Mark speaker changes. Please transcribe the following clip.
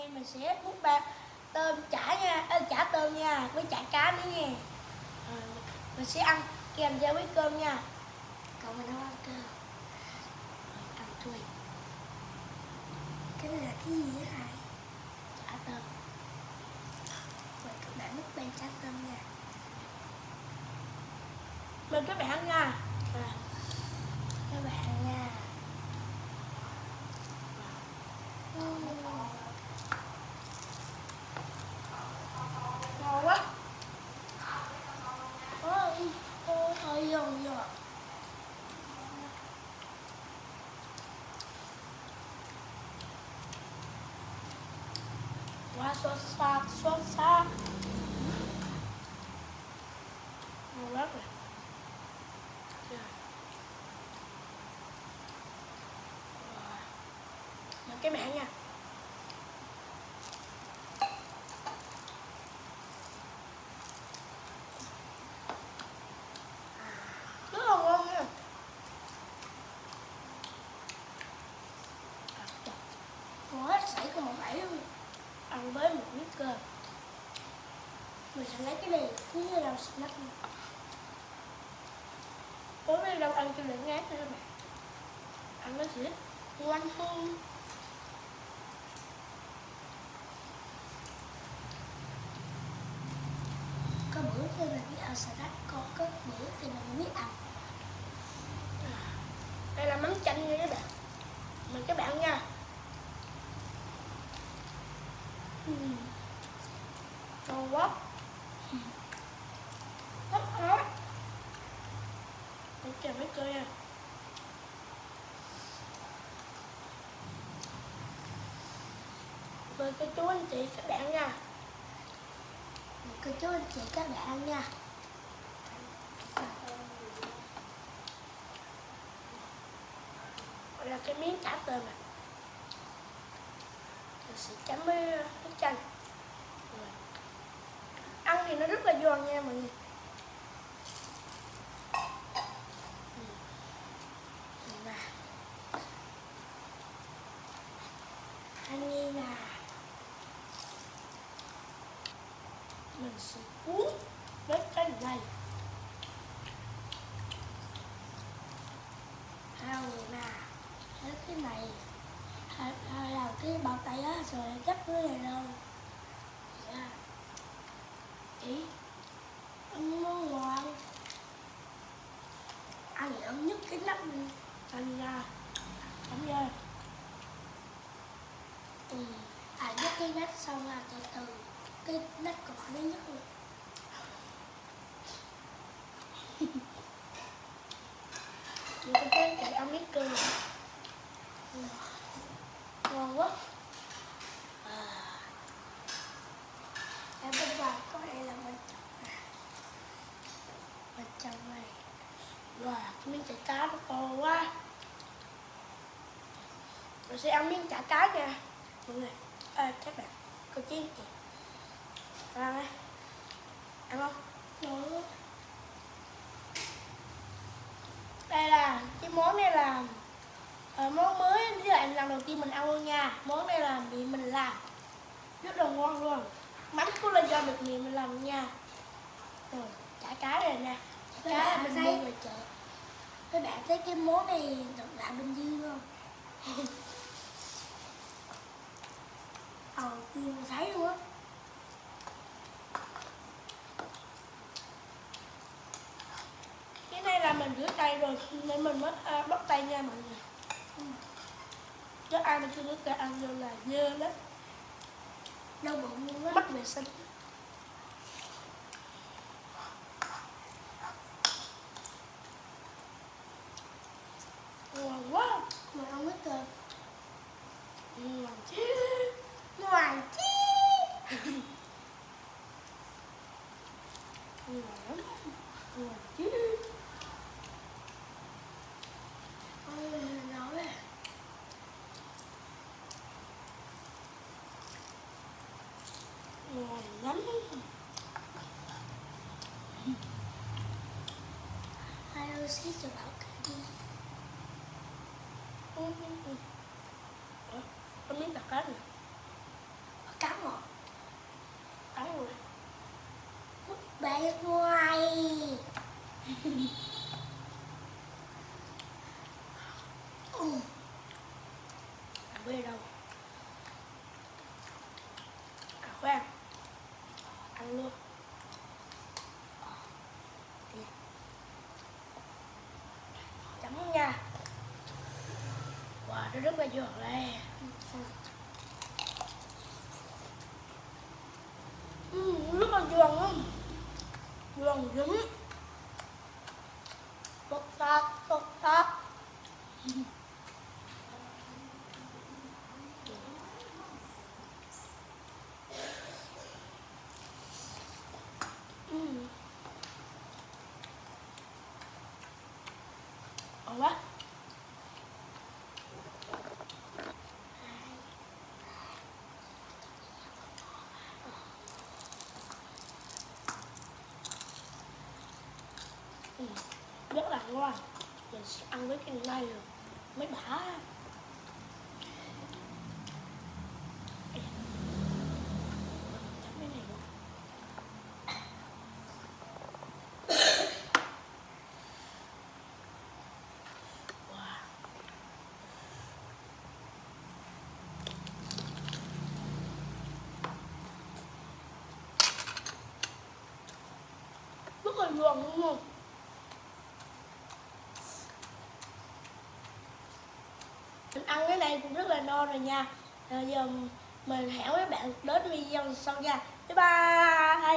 Speaker 1: nay mình sẽ múc ba tôm chả nha, chả tôm nha, với chả cá nữa nha. Mình sẽ ăn kèm theo với cơm nha.
Speaker 2: Cậu mình không ăn cơm.
Speaker 1: Ăn thôi.
Speaker 2: Cái này là cái gì vậy Hải?
Speaker 1: Chả tôm.
Speaker 2: Rồi cậu đã múc bên chả tôm nha.
Speaker 1: Mời các bạn ăn nha.
Speaker 2: Các bạn nha.
Speaker 1: Ngon quá.
Speaker 2: Thôi vô.
Speaker 1: Quá xót xa. Ngon lắm rồi. Mời các bạn nha. Rất là ngon nha.
Speaker 2: Ngon hết sảy còn một bảy luôn.
Speaker 1: Ăn với một miếng cơm.
Speaker 2: Mình sẽ lấy cái này cứ như là snack luôn.
Speaker 1: Tối nay đâu ăn cho đỡ ngán nữa các bạn. Ăn nó sẽ ngon hơn.
Speaker 2: Có bữa thì mình biết ăn snack, có bữa thì mình biết ăn.
Speaker 1: Đây là mắm chanh nha các bạn. Mời các bạn nha. Ngon quá. Rất hot. Ok mấy cơ nha. Mời cô chú anh chị các bạn nha.
Speaker 2: Cô chú anh chị các bạn nha.
Speaker 1: Đây là cái miếng chả tôm này. Mình sẽ chấm với nước chanh. Ăn thì nó rất là giòn nha mọi người.
Speaker 2: Anh nghe nè.
Speaker 1: Mình sẽ cuốn với cái này.
Speaker 2: Hai người nè. Lấy cái này. Hai là cái bao tay á rồi cắt cái này đâu. Dạ. Ý. Ăn ngon ngon. Ăn thì ăn nhức cái nắp mình.
Speaker 1: Ăn ra. Chấm ra.
Speaker 2: Nhấc cái nắp xong là từ từ cái nắp còn mới nhấc luôn.
Speaker 1: Mình có thể chạy ăn miếng cơm này. Ngon quá.
Speaker 2: Ở bên ngoài có đây là bên trong này.
Speaker 1: Wow, cái miếng chả cá nó to quá. Mình sẽ ăn miếng chả cá nha mọi người. Các bạn, cô chú anh chị ăn đây. Ăn không?
Speaker 2: Ngon quá.
Speaker 1: Đây là cái món này là món mới với lại lần đầu tiên mình ăn luôn nha. Món này là mẹ mình làm rất là ngon luôn. Mắm cũng là do được mẹ mình làm nha. Rồi chả cá này nè. Chả cá là mình mua ngoài chợ.
Speaker 2: Các bạn thấy cái món này độc lạ Bình Dương không? Đầu tiên mình thấy luôn á.
Speaker 1: Cái này là mình rửa tay rồi nên mình mới bắt tay nha mọi người. Chứ ai mà chưa rửa tay ăn vô là dơ lắm.
Speaker 2: Đau bụng luôn á.
Speaker 1: Mất vệ sinh. Ngon quá.
Speaker 2: Mà không biết cơm.
Speaker 1: Ngon chứ.
Speaker 2: Ngon chứ.
Speaker 1: Ngon lắm. Ngon chứ.
Speaker 2: Ôi, nói à.
Speaker 1: Ngon lắm.
Speaker 2: Hai ơi xí cho Bảo cả đi.
Speaker 1: Có miếng chả cá này.
Speaker 2: cắn rồi.
Speaker 1: Cắn rồi.
Speaker 2: Bên ngoài.
Speaker 1: Ăn bê đâu. À khoan. Ăn luôn. Chấm nha. Wow, nó rất là giòn đây. Rất là giòn luôn. Giòn dữ. Tốt tốt, tốt tốt. Ngon quá. Rất là ngon. Mình sẽ ăn với cái này rồi mới đã. Chấm cái này luôn. Wow. Rất là giòn luôn không? Mình ăn cái này cũng rất là no rồi nha. Giờ mình hẹn với bạn đến video sau nha. Bye bye.